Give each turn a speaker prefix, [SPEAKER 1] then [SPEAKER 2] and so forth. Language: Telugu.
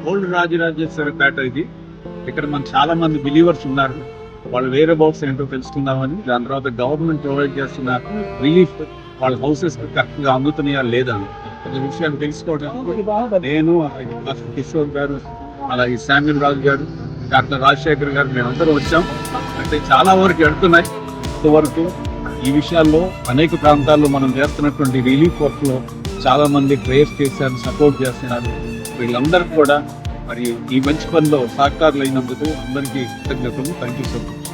[SPEAKER 1] ఓల్డ్ రాజరాజేశ్వరి పేట ఇది. ఇక్కడ మన చాలా మంది బిలీవర్స్ ఉన్నారు. వాళ్ళు వేరే బౌట్స్ ఏంటో తెలుసుకుందామని, దాని తర్వాత గవర్నమెంట్ ప్రొవైడ్ చేస్తున్న రిలీఫ్ వాళ్ళ హౌసెస్ కరెక్ట్ గా అందుతున్నాయా లేదా అనే విషయాన్ని తెలుసుకోవడానికి నేను, డాక్టర్ కిషోర్ గారు, అలాగే శామ్యుల్ రాజు గారు, డాక్టర్ రాజశేఖర్ గారు మేమందరం వచ్చాం. అంటే చాలా వరకు ఎడుతున్నాయి. ఇంతవరకు ఈ విషయాల్లో అనేక ప్రాంతాల్లో మనం చేస్తున్నటువంటి రిలీఫ్ వర్క్ లో చాలా మంది ప్రేయర్స్ చేశారు, సపోర్ట్ చేస్తున్నారు. వీళ్ళందరూ కూడా మరి ఈ మంచి పనిలో సహకారులు అయినందుకు అందరికీ కృతజ్ఞతలు. Thank you so much.